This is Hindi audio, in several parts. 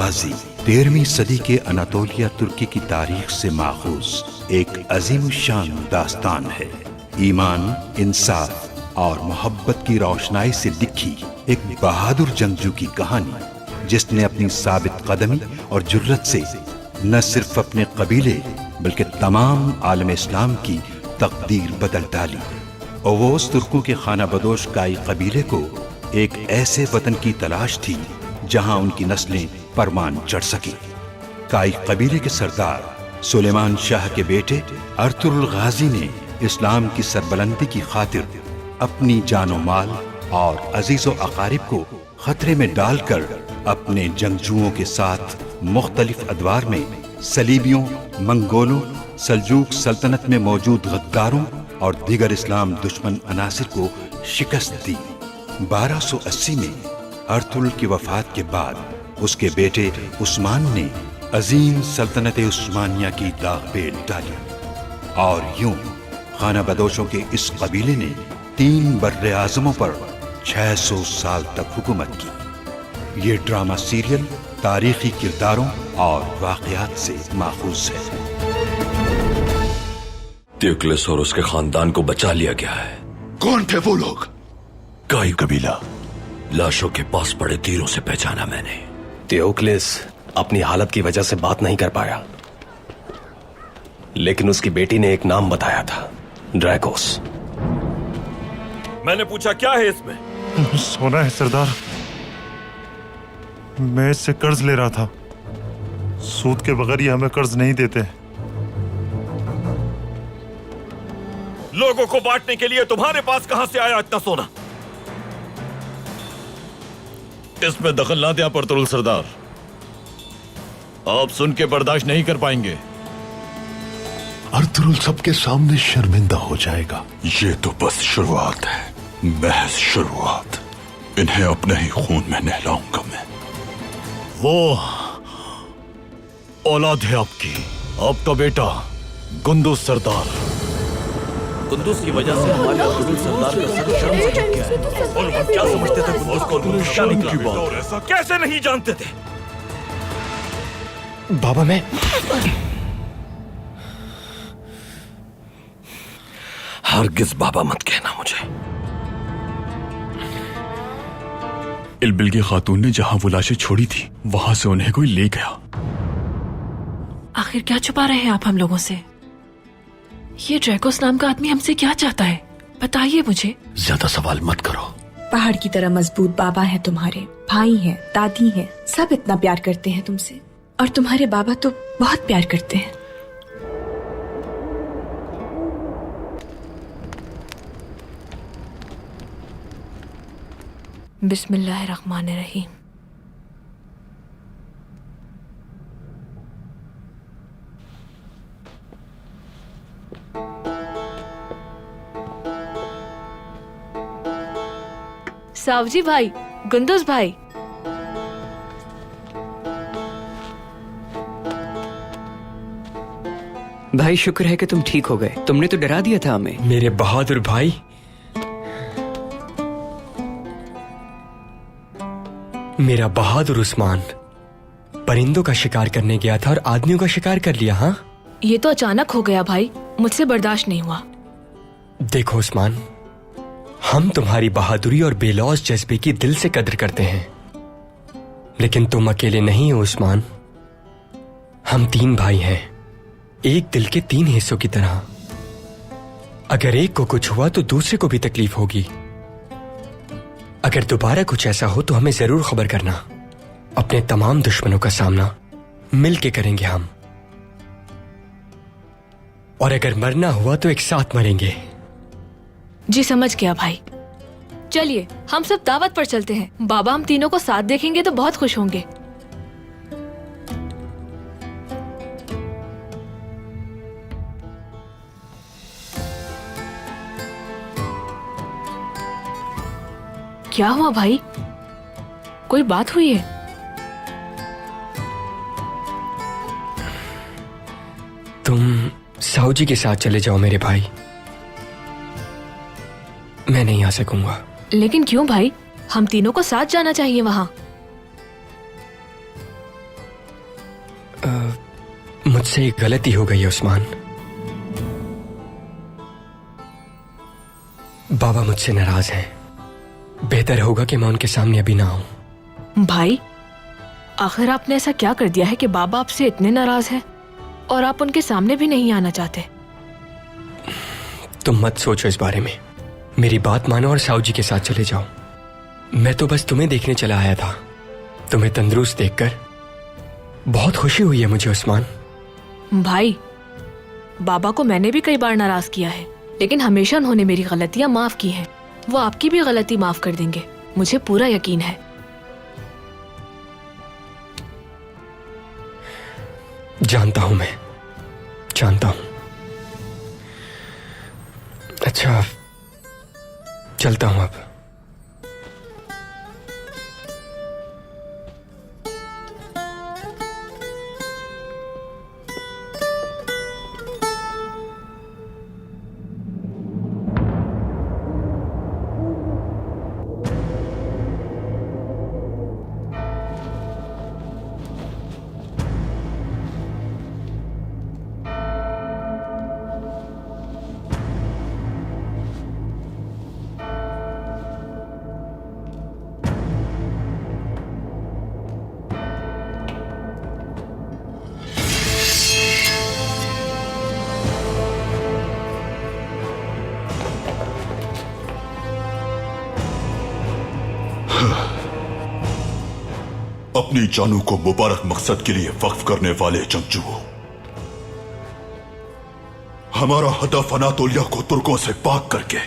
गाजी 13वीं सदी के अनातोलिया तुर्की की तारीख से माखूज एक अजीम शान दास्तान है। ईमान, इंसाफ और मोहब्बत की रोशनाई से लिखी एक बहादुर जंगजू की कहानी, जिसने अपनी साबित कदमी और जुर्रत से न सिर्फ अपने कबीले बल्कि तमाम आलम इस्लाम की तकदीर बदल डाली। ओवोस तुर्कों के खाना बदोश काई कबीले को एक ऐसे वतन की तलाश थी जहां उनकी नस्लें परमान चढ़ सकी। काई कबीले के सरदार सुलेमान शाह के बेटे अर्तुगरुल गाजी ने इस्लाम की सरबलंदी की खातिर अपनी जानो माल और अजीजो अकारिब को खतरे में डालकर अपने जंगजुओं के साथ मुख्तलिफ अदवार में सलीबियों, मंगोलों, सल्जूक सल्तनत में मौजूद गद्दारों और दीगर इस्लाम दुश्मन अनासिर को शिकस्त दी। 1280 में अर्तुगरुल की वफात के बाद उसके बेटे उस्मान ने अजीम सल्तनत उस्मानिया की दागपेल डाली और यूं खाना बदोशों के इस कबीले ने 3 बर्रे आज़मों पर 600 साल तक हुकूमत की। ये ड्रामा सीरियल तारीखी किरदारों और वाक़यात से माखूज है। त्यूक्लिस और उसके खानदान को बचा लिया गया है। कौन थे वो लोग? काई कबीला। लाशों के पास पड़े तीरों से पहचाना मैंने। त्यूक्लिस अपनी हालत की वजह से बात नहीं कर पाया, लेकिन उसकी बेटी ने एक नाम बताया था, ड्रैकोस। मैंने पूछा क्या है इसमें? सोना है सरदार। मैं इससे कर्ज ले रहा था। सूद के बगैर ये हमें कर्ज नहीं देते। लोगों को बांटने के लिए तुम्हारे पास कहां से आया इतना सोना? इसमें दखल ना दिया अर्तुगरुल सरदार, आप सुन के बर्दाश्त नहीं कर पाएंगे। अर्तुगरुल सबके सामने शर्मिंदा हो जाएगा। ये तो बस शुरुआत है, महज शुरुआत। इन्हें अपने ही खून में नहलाऊंगा मैं। वो औलाद है आपकी, आपका बेटा कुंदुस सरदार। कुंदुस की वजह से हमारे अर्तुगरुल सरदार का सर शर्म से झुक गया है। और वो क्या समझते थे कुंदुस को? क्या निकला? कैसे नहीं जानते थे? बाबा मैं हरगिज बाबा मत कहना मुझे। इल्बिल की खातून ने जहां वो लाशें छोड़ी थी वहां से उन्हें कोई ले गया। आखिर क्या छुपा रहे हैं आप हम लोगों से? ये ड्रैकोस नाम का आदमी हमसे क्या चाहता है? बताइए मुझे। ज्यादा सवाल मत करो। पहाड़ की तरह मजबूत बाबा है तुम्हारे, भाई हैं, दादी हैं, सब इतना प्यार करते हैं तुमसे। और तुम्हारे बाबा तो बहुत प्यार करते हैं। बिस्मिल्लाहिर्रहमानिर्रहीम। सावजी भाई, कुंदुस भाई। भाई शुक्र है कि तुम ठीक हो गए। तुमने तो डरा दिया था हमें। मेरे बहादुर भाई, मेरा बहादुर उस्मान परिंदों का शिकार करने गया था और आदमियों का शिकार कर लिया। हाँ, ये तो अचानक हो गया भाई, मुझसे बर्दाश्त नहीं हुआ। देखो उस्मान, हम तुम्हारी बहादुरी और बेलौस जज्बे की दिल से कद्र करते हैं, लेकिन तुम अकेले नहीं हो उस्मान। हम 3 भाई हैं, एक दिल के 3 हिस्सों की तरह। अगर एक को कुछ हुआ तो दूसरे को भी तकलीफ होगी। अगर दोबारा कुछ ऐसा हो तो हमें जरूर खबर करना। अपने तमाम दुश्मनों का सामना मिलके करेंगे हम, और अगर मरना हुआ तो एक साथ मरेंगे। जी समझ गया भाई। चलिए हम सब दावत पर चलते हैं। बाबा हम तीनों को साथ देखेंगे तो बहुत खुश होंगे। क्या हुआ भाई? कोई बात हुई है? तुम साहू के साथ चले जाओ मेरे भाई, मैं नहीं आ सकूंगा। लेकिन क्यों भाई? हम तीनों को साथ जाना चाहिए वहाँ। मुझसे एक गलती हो गई है उस्मान। बाबा मुझसे नाराज हैं। बेहतर होगा कि मैं उनके सामने अभी ना आऊं। भाई, आखिर आपने ऐसा क्या कर दिया है कि बाबा आपसे इतने नाराज हैं और आप उनके सामने भी नहीं आना चाहते? तुम मत सोचो इस बारे में, मेरी बात मानो और साहू जी के साथ चले जाओ। मैं तो बस तुम्हें देखने चला आया था। तुम्हें तंदुरुस्त देखकर बहुत खुशी हुई है मुझे उस्मान। भाई, बाबा को मैंने भी कई बार नाराज किया है, लेकिन हमेशा उन्होंने मेरी गलतियां माफ की हैं। वो आपकी भी गलती माफ कर देंगे, मुझे पूरा यकीन है। जानता हूं, मैं जानता हूं। अच्छा, चलता हूं अब। अपनी जानों को मुबारक मकसद के लिए वक्फ करने वाले जंगजुओं, हमारा हदफ अनातोलिया को तुर्कों से पाक करके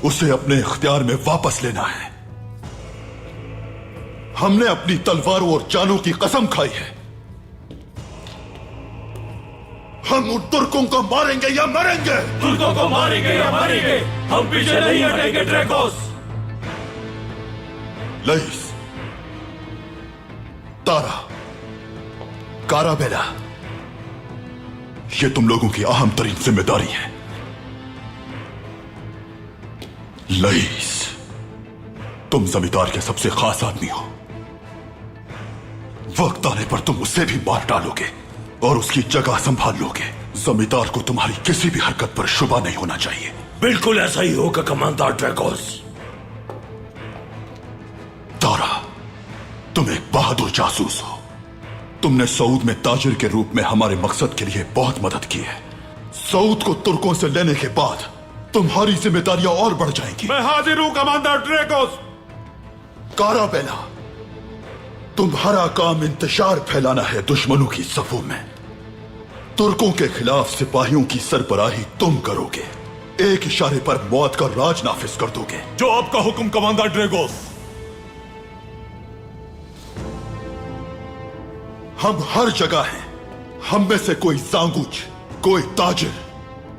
उसे अपने इख्तियार में वापस लेना है। हमने अपनी तलवारों और जानों की कसम खाई है। हम उन तुर्कों को मारेंगे या मरेंगे। तुर्कों को मारेंगे या मारेंगे, हम पीछे नहीं हटेंगे ड्रैकोस। लईस, तारा, काराबेला, ये तुम लोगों की अहम तरीन जिम्मेदारी है। लईस, तुम जमींदार के सबसे खास आदमी हो। वक्त आने पर तुम उसे भी मार डालोगे और उसकी जगह संभाल लोगे। जमींदार को तुम्हारी किसी भी हरकत पर शुबा नहीं होना चाहिए। बिल्कुल ऐसा ही होगा कमांडर ड्रैकोस। तारा, तुम एक बहादुर जासूस हो। तुमने सऊद में ताजिर के रूप में हमारे मकसद के लिए बहुत मदद की है। सऊद को तुर्कों से लेने के बाद तुम्हारी जिम्मेदारियां और बढ़ जाएंगी। मैं हाजिर हूं कमांडर ड्रैकोस। काराबेला, तुम्हारा काम इंतशार फैलाना है दुश्मनों की सफों में। तुर्कों के खिलाफ सिपाहियों की सरबराही तुम करोगे। एक इशारे पर मौत का राज नाफिज कर दोगे। जो आपका हुक्म कमांडर ड्रैकोस। हम हर जगह हैं। हम में से कोई जांगूच, कोई ताजिर,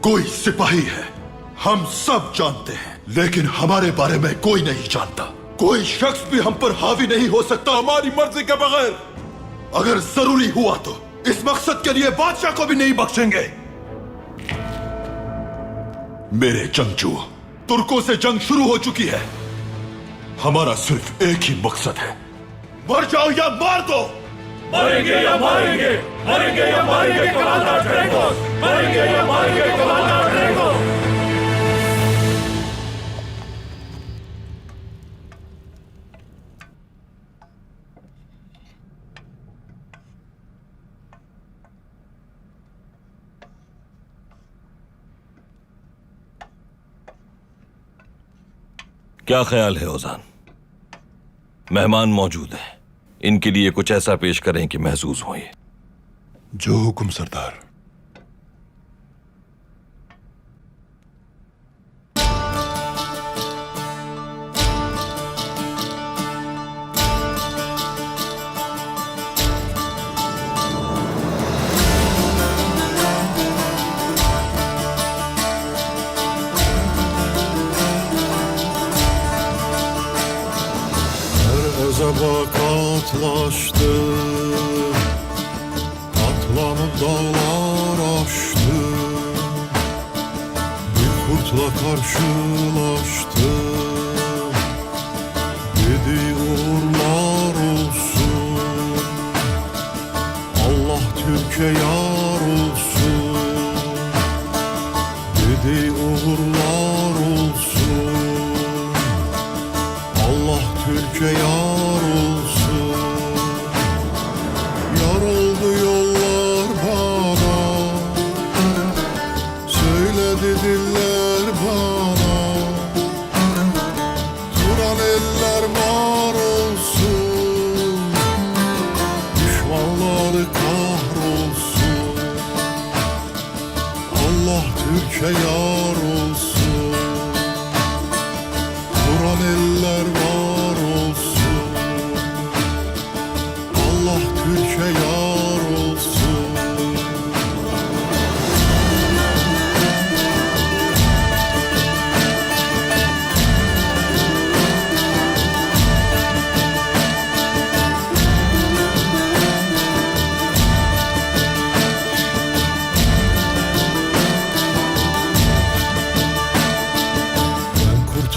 कोई सिपाही है। हम सब जानते हैं, लेकिन हमारे बारे में कोई नहीं जानता। कोई शख्स भी हम पर हावी नहीं हो सकता हमारी मर्जी के बगैर। अगर जरूरी हुआ तो इस मकसद के लिए बादशाह को भी नहीं बख्शेंगे। मेरे जंगजू, तुर्कों से जंग शुरू हो चुकी है। हमारा सिर्फ एक ही मकसद है, मर जाओ या मार दो। मरेंगे या मारेंगे, मरेंगे या मारेंगे कमांडर ड्रैकोस, मरेंगे या मारेंगे कमांडर ड्रैकोस। क्या ख्याल है ओजान? मेहमान मौजूद हैं, इनके लिए कुछ ऐसा पेश करें कि महसूस हो। जो हुक्म सरदार। Katlaşdı, atlanıp dağlar aştı, bir kurtla karşılaştım, dedi uğurlar olsun, Allah Türkiye yar olsun.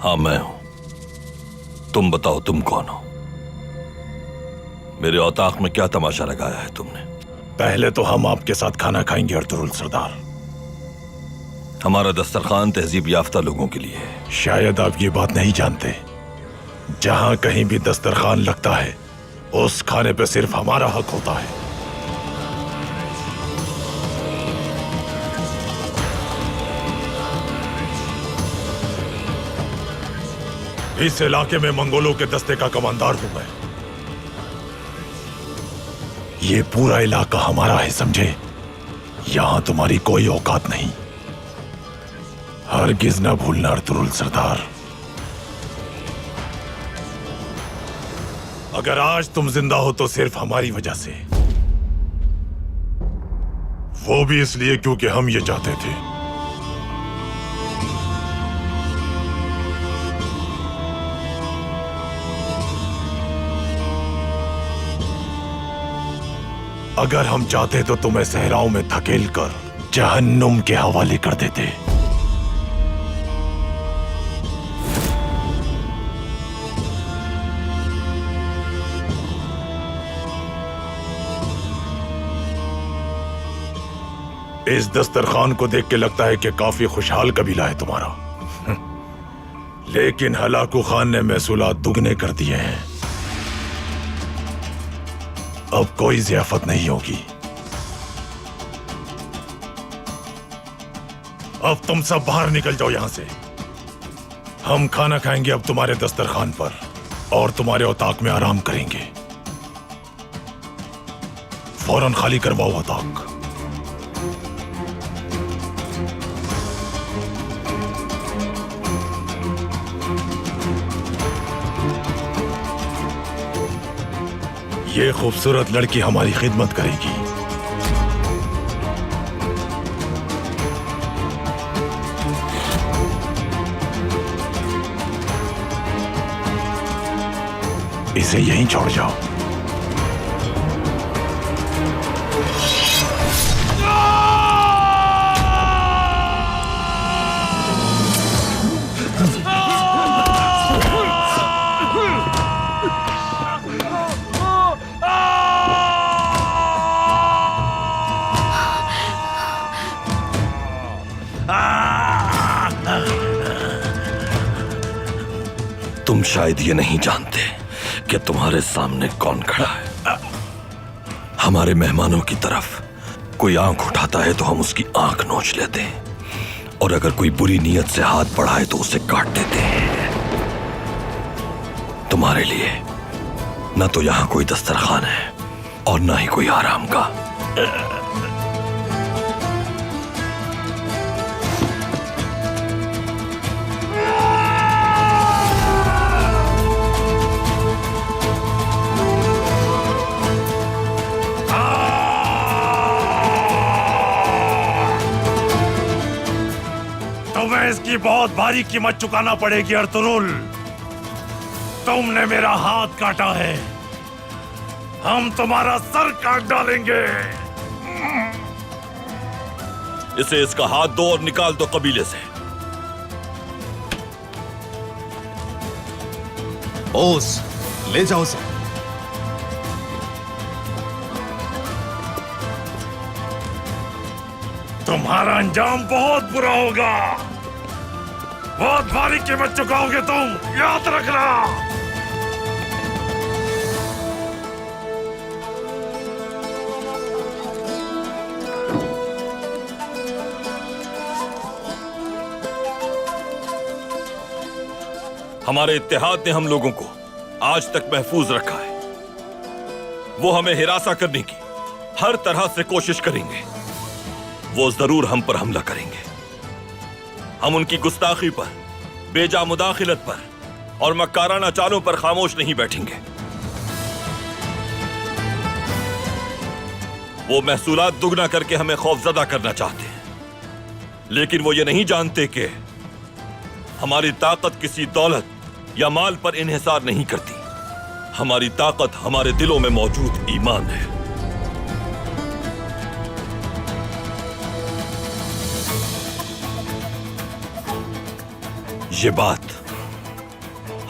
हाँ मैं हूं। तुम बताओ तुम कौन हो? मेरे औताक में क्या तमाशा लगाया है तुमने? पहले तो हम आपके साथ खाना खाएंगे अर्तुरुल सरदार। हमारा दस्तरखान तहजीब याफ्ता लोगों के लिए है। शायद आप ये बात नहीं जानते, जहां कहीं भी दस्तरखान लगता है उस खाने पे सिर्फ हमारा हक होता है। इस इलाके में मंगोलों के दस्ते का कमांडर हूं मैं। ये पूरा इलाका हमारा है, समझे? यहां तुम्हारी कोई औकात नहीं। हरगिज ना भूलना अर्तुरुल सरदार। अगर आज तुम जिंदा हो तो सिर्फ हमारी वजह से, वो भी इसलिए क्योंकि हम ये चाहते थे। अगर हम चाहते तो तुम्हें सहराओं में धकेल कर जहन्नुम के हवाले कर देते। इस दस्तरखान को देख के लगता है कि काफी खुशहाल कबीला है तुम्हारा, लेकिन हलाकू खान ने महसूलात दुगने कर दिए हैं। अब कोई ज़ियाफत नहीं होगी। अब तुम सब बाहर निकल जाओ यहां से। हम खाना खाएंगे अब तुम्हारे दस्तरखान पर और तुम्हारे औताक में आराम करेंगे। फौरन खाली करवाओ औताक। ये खूबसूरत लड़की हमारी खिदमत करेगी। इसे यहीं छोड़ जाओ। तुम शायद ये नहीं जानते कि तुम्हारे सामने कौन खड़ा है। हमारे मेहमानों की तरफ कोई आंख उठाता है तो हम उसकी आंख नोच लेते हैं, और अगर कोई बुरी नीयत से हाथ बढ़ाए तो उसे काट देते हैं। तुम्हारे लिए न तो यहां कोई दस्तरखान है और न ही कोई आराम का। तुम्हें इसकी बहुत भारी कीमत चुकाना पड़ेगी अर्तुरुल। तुमने मेरा हाथ काटा है, हम तुम्हारा सर काट डालेंगे। इसे इसका हाथ दो और निकाल दो कबीले से। ओस, ले जाओ उसे। तुम्हारा अंजाम बहुत बुरा होगा। बहुत भारी कीमत चुकाओगे तुम, याद रखना। हमारे इत्तेहाद ने हम लोगों को आज तक महफूज रखा है। वो हमें हिरासा करने की हर तरह से कोशिश करेंगे। वो जरूर हम पर हमला करेंगे। हम उनकी गुस्ताखी पर, बेजा मुदाखिलत पर और मक्काराना चालों पर खामोश नहीं बैठेंगे। वो महसूलात दुगना करके हमें खौफजदा करना चाहते हैं, लेकिन वो ये नहीं जानते कि हमारी ताकत किसी दौलत या माल पर इन्हिसार नहीं करती। हमारी ताकत हमारे दिलों में मौजूद ईमान है। ये बात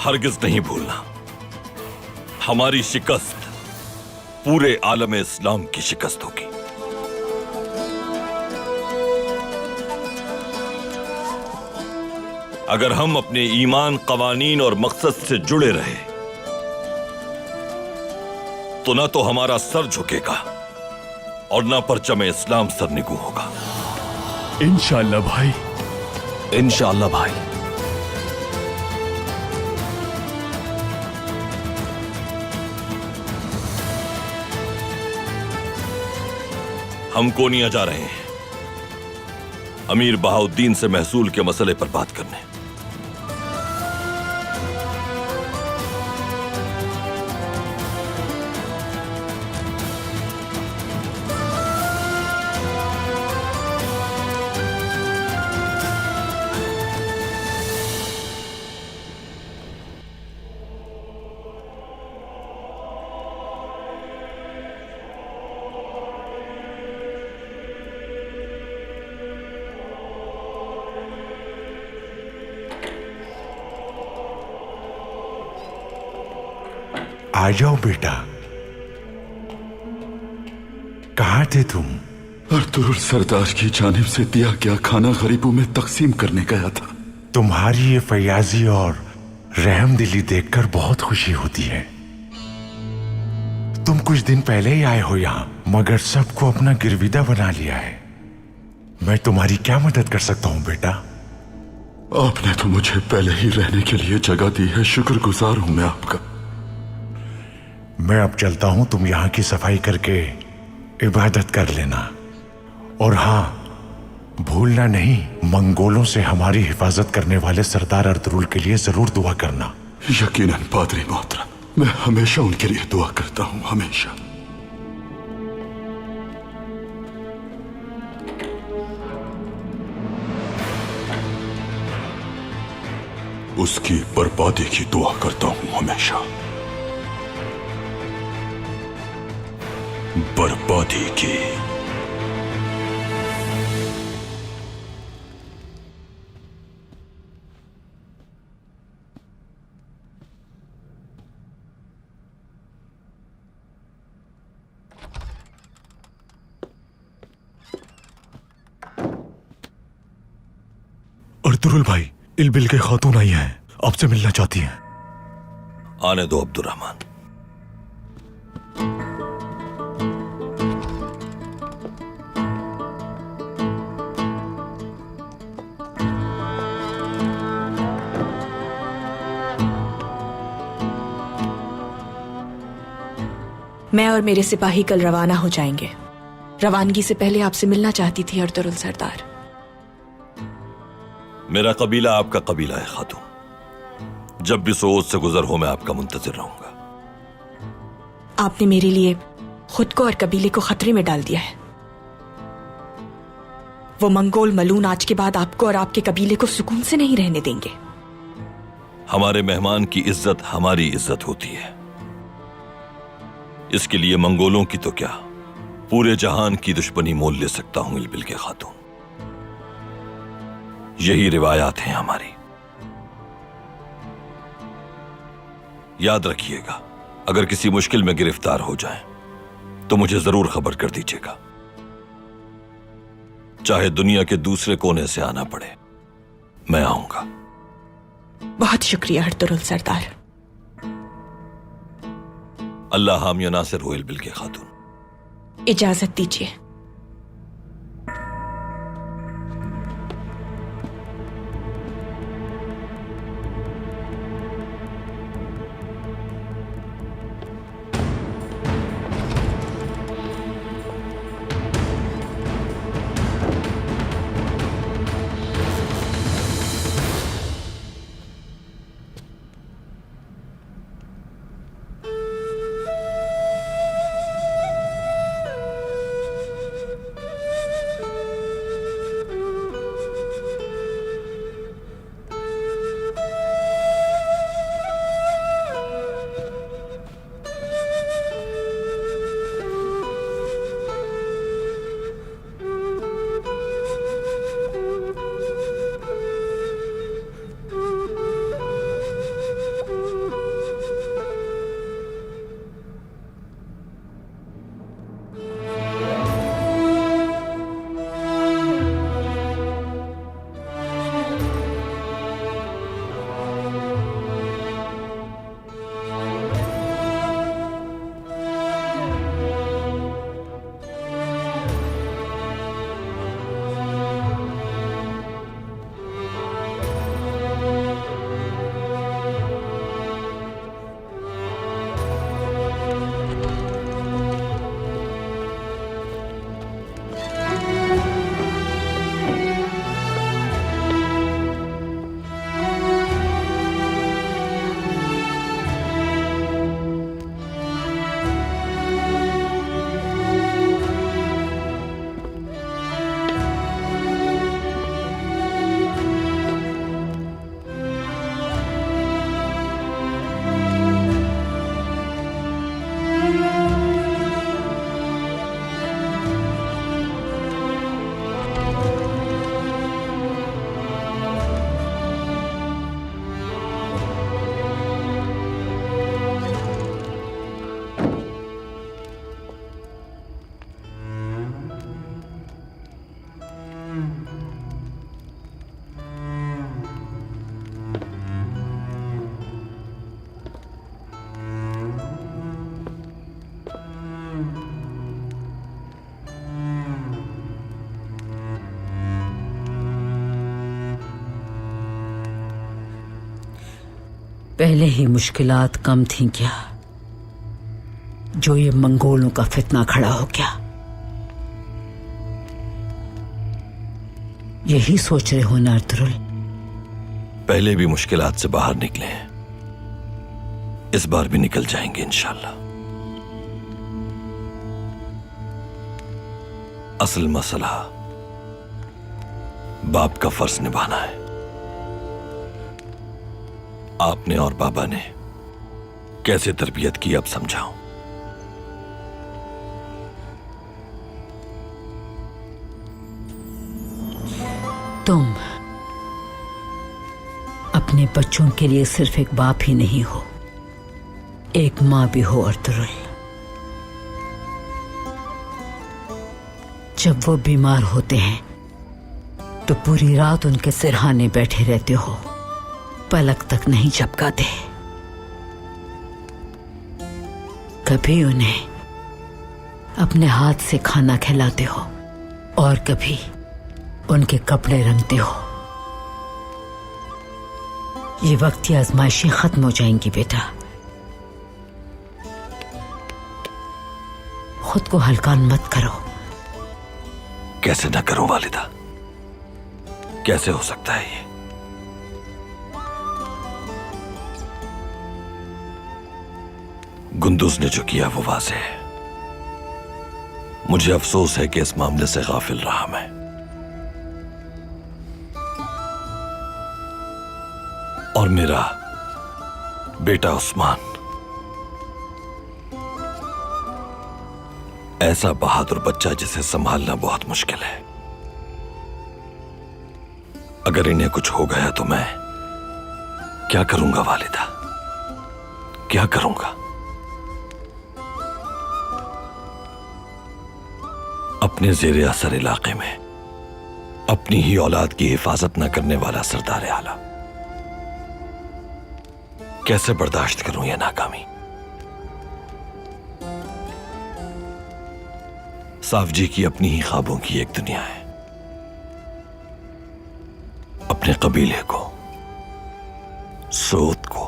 हरगिज नहीं भूलना, हमारी शिकस्त पूरे आलम इस्लाम की शिकस्त होगी। अगर हम अपने ईमान, कवानीन और मकसद से जुड़े रहे तो ना तो हमारा सर झुकेगा और ना परचम इस्लाम सरनिगू होगा। इंशाअल्लाह भाई, इंशाअल्लाह भाई। हम कोनिया जा रहे हैं अमीर बहाउद्दीन से महसूल के मसले पर बात करने। आ जाओ बेटा। कहाँ थे तुम? अर्तुरुल सरदार की जानिब से दिया गया खाना गरीबों में तकसीम करने गया था। तुम्हारी ये फयाजी और रहमदिली देखकर बहुत खुशी होती है। तुम कुछ दिन पहले ही आए हो यहाँ, मगर सबको अपना गिरविदा बना लिया है। मैं तुम्हारी क्या मदद कर सकता हूँ बेटा? आपने तो मुझे पहले ही रहने के लिए जगह दी है, शुक्रगुजार हूं मैं आपका। मैं अब चलता हूं, तुम यहाँ की सफाई करके इबादत कर लेना। और हाँ, भूलना नहीं, मंगोलों से हमारी हिफाजत करने वाले सरदार अर्तुरुल के लिए जरूर दुआ करना। यकीनन पादरी मोहतरम, मैं हमेशा उनके लिए दुआ करता हूं, हमेशा। उसकी बर्बादी की दुआ करता हूं हमेशा, बर्बादी की। अर्तुरुल भाई, इलबिल के खातून आई हैं, आपसे मिलना चाहती हैं। आने दो अब्दुर्रहमान। मैं और मेरे सिपाही कल रवाना हो जाएंगे। रवानगी से पहले आपसे मिलना चाहती थी अर्तुरुल सरदार। मेरा कबीला आपका कबीला है खातून। जब भी सोच से गुजर हो मैं आपका मुंतजिर रहूंगा। आपने मेरे लिए खुद को और कबीले को खतरे में डाल दिया है। वो मंगोल मलून आज के बाद आपको और आपके कबीले को सुकून से नहीं रहने देंगे। हमारे मेहमान की इज्जत हमारी इज्जत होती है। इसके लिए मंगोलों की तो क्या, पूरे जहान की दुश्मनी मोल ले सकता हूं इलबिल के खातून। यही रिवायात हैं हमारी। याद रखिएगा, अगर किसी मुश्किल में गिरफ्तार हो जाएं, तो मुझे जरूर खबर कर दीजिएगा। चाहे दुनिया के दूसरे कोने से आना पड़े, मैं आऊंगा। बहुत शुक्रिया अर्तुरुल सरदार। अल्लाह हामिया नासिर हो इलबिल के खातून। इजाजत दीजिए। पहले ही मुश्किलात कम थीं क्या, जो ये मंगोलों का फितना खड़ा हो गया? यही सोच रहे हो ना अर्तुरुल? पहले भी मुश्किलात से बाहर निकले हैं, इस बार भी निकल जाएंगे इंशाल्लाह। असल मसला बाप का फर्ज निभाना है। आपने और बाबा ने कैसे तरबियत की अब समझाऊं। तुम अपने बच्चों के लिए सिर्फ एक बाप ही नहीं हो, एक मां भी हो अर्तुरुल। जब वो बीमार होते हैं तो पूरी रात उनके सिरहाने बैठे रहते हो, पलक तक नहीं झपकाते। कभी उन्हें अपने हाथ से खाना खिलाते हो और कभी उनके कपड़े रंगते हो। ये वक्त की आजमाइशें खत्म हो जाएंगी बेटा। खुद को हल्का मत करो। कैसे ना करूं वालिदा, कैसे हो सकता है ये? गुंदुज ने जो किया वो वाज़ेह है। मुझे अफसोस है कि इस मामले से गाफिल रहा मैं। और मेरा बेटा उस्मान ऐसा बहादुर बच्चा जिसे संभालना बहुत मुश्किल है। अगर इन्हें कुछ हो गया तो मैं क्या करूंगा वालिदा, क्या करूंगा? अपने ज़ेरे असर इलाके में अपनी ही औलाद की हिफाजत न करने वाला सरदार आला, कैसे बर्दाश्त करूं यह नाकामी? साफजी की अपनी ही ख्वाबों की एक दुनिया है। अपने कबीले को, सोत को,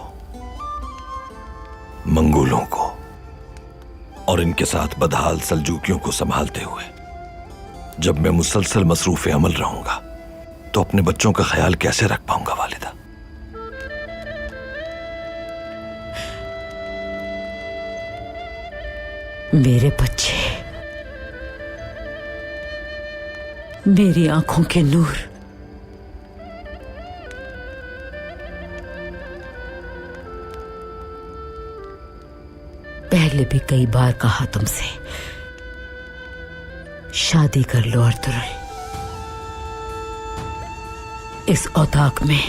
मंगोलों को और इनके साथ बदहाल सल्जूकियों को संभालते हुए जब मैं मुसलसल मसरूफ अमल रहूंगा तो अपने बच्चों का ख्याल कैसे रख पाऊंगा वालिदा? मेरे बच्चे, मेरी आंखों के नूर, पहले भी कई बार कहा तुमसे, शादी कर लो अर्तुरुल। इस औताक में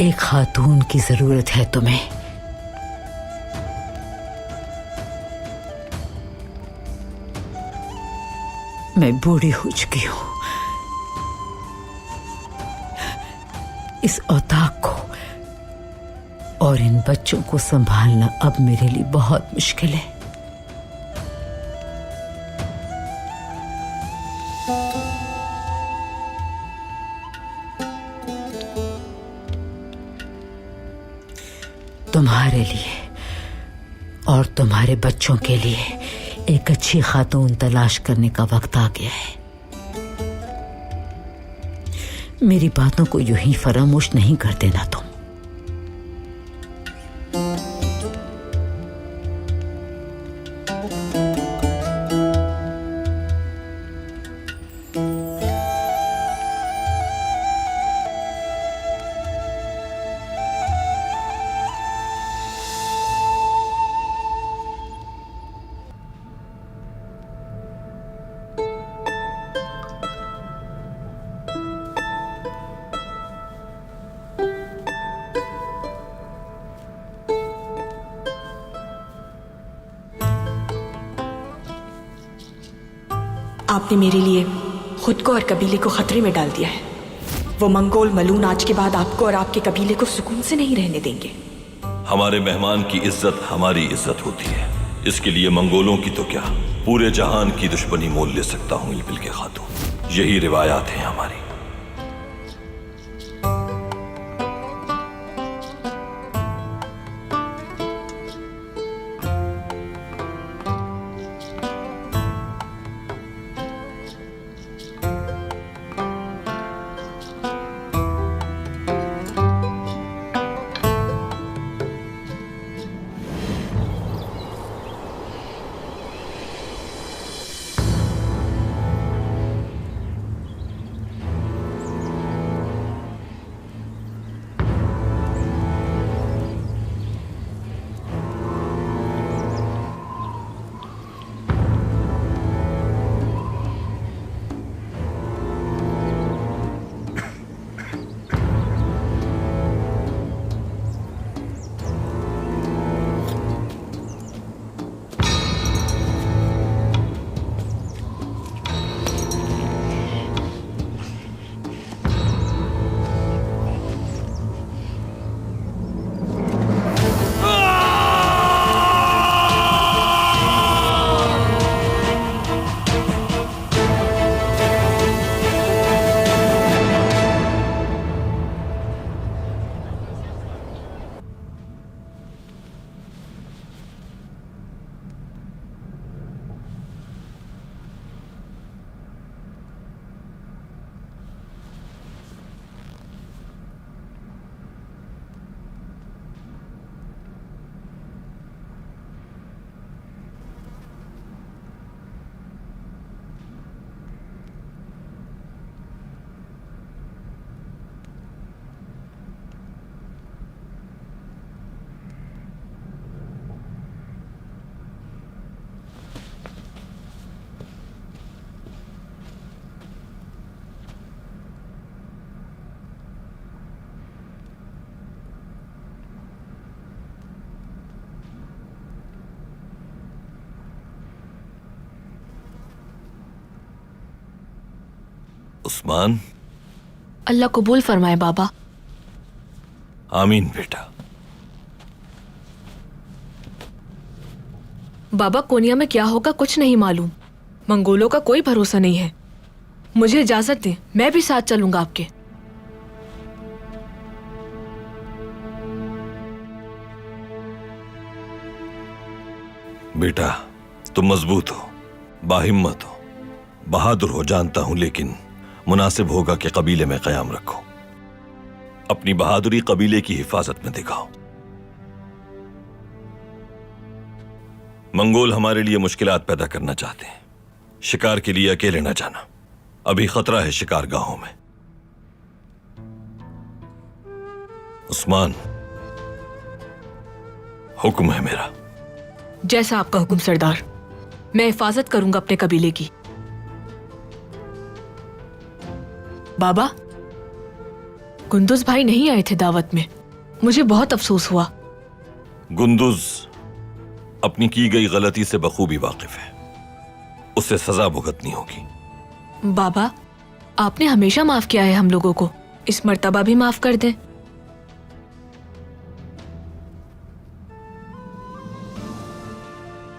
एक खातून की जरूरत है तुम्हें। मैं बूढ़ी हो चुकी हूं। इस औताक को और इन बच्चों को संभालना अब मेरे लिए बहुत मुश्किल है। तुम्हारे लिए और तुम्हारे बच्चों के लिए एक अच्छी खातून तलाश करने का वक्त आ गया है। मेरी बातों को यूं ही फरामोश नहीं कर देना तुम। आपने मेरे लिए खुद को और कबीले को खतरे में डाल दिया है। वो मंगोल मलून आज के बाद आपको और आपके कबीले को सुकून से नहीं रहने देंगे। हमारे मेहमान की इज्जत हमारी इज्जत होती है। इसके लिए मंगोलों की तो क्या, पूरे जहान की दुश्मनी मोल ले सकता हूं इल्बिल के खातून। यही रिवायात हैं हमारी। उस्मान, अल्लाह कबूल फरमाए बाबा। आमीन बेटा। बाबा, कोनिया में क्या होगा कुछ नहीं मालूम। मंगोलों का कोई भरोसा नहीं है। मुझे इजाजत दें, मैं भी साथ चलूंगा आपके। बेटा, तुम मजबूत हो, बाहिम्मत हो, बहादुर हो जानता हूं, लेकिन मुनासिब होगा कि कबीले में कयाम रखो। अपनी बहादुरी कबीले की हिफाजत में दिखाओ। मंगोल हमारे लिए मुश्किलात पैदा करना चाहते हैं। शिकार के लिए अकेले न जाना, अभी खतरा है शिकार गाहों में। उस्मान, हुक्म है मेरा। जैसा आपका हुक्म सरदार। मैं हिफाजत करूंगा अपने कबीले की। बाबा, गुंदुज भाई नहीं आए थे दावत में। मुझे बहुत अफसोस हुआ। गुंदुज अपनी की गई गलती से बखूबी वाकिफ है, उसे सजा भुगतनी होगी। बाबा, आपने हमेशा माफ किया है हम लोगों को, इस मर्तबा भी माफ कर दें।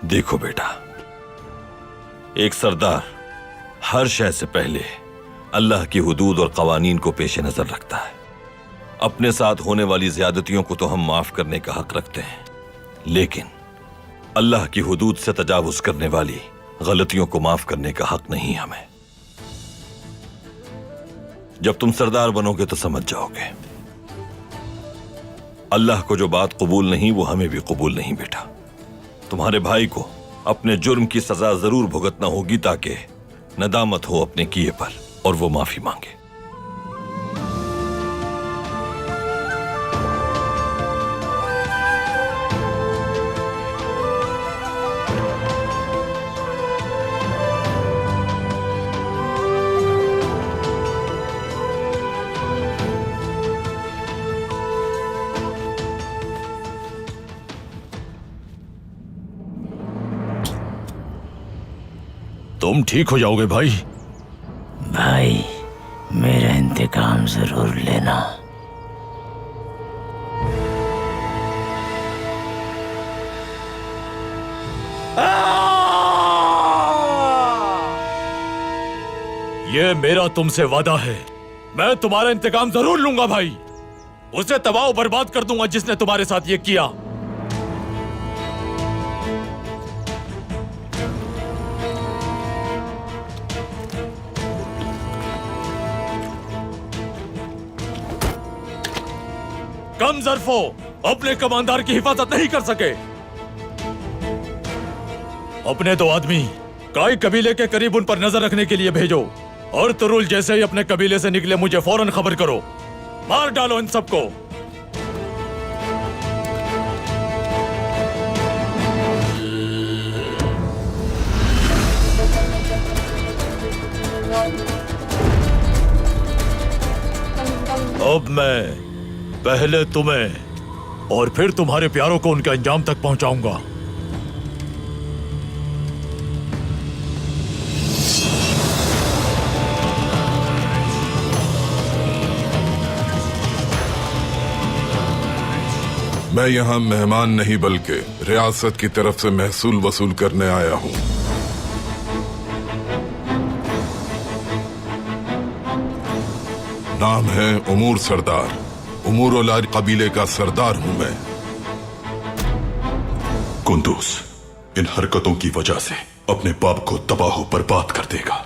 देखो बेटा, एक सरदार हर शय से पहले अल्लाह की हुदूद और कवानीन को पेश नजर रखता है। अपने साथ होने वाली ज्यादतियों को तो हम माफ करने का हक रखते हैं, लेकिन अल्लाह की हुदूद से तजावुज करने वाली गलतियों को माफ करने का हक नहीं हमें। जब तुम सरदार बनोगे तो समझ जाओगे। अल्लाह को जो बात कबूल नहीं वो हमें भी कबूल नहीं बेटा। तुम्हारे भाई को अपने जुर्म की सजा जरूर भुगतना होगी ताकि नदामत हो अपने किए पर और वो माफी मांगे। तुम ठीक हो जाओगे भाई। भाई, मेरा इंतकाम जरूर लेना। ये मेरा तुमसे वादा है, मैं तुम्हारा इंतकाम जरूर लूंगा भाई। उसे तबाह बर्बाद कर दूंगा जिसने तुम्हारे साथ ये किया। कम ज़र्फो अपने कमांडर की हिफाजत नहीं कर सके। अपने दो आदमी काई कबीले के करीब उन पर नजर रखने के लिए भेजो, और तुरुल जैसे ही अपने कबीले से निकले मुझे फौरन खबर करो। मार डालो इन सबको। अब मैं पहले तुम्हें और फिर तुम्हारे प्यारों को उनके अंजाम तक पहुंचाऊंगा। मैं यहाँ मेहमान नहीं बल्कि रियासत की तरफ से महसूल वसूल करने आया हूँ। नाम है उमूर सरदार। उमूर औलाद कबीले का सरदार हूं मैं। कुंदूस इन हरकतों की वजह से अपने बाप को तबाह बर्बाद कर देगा।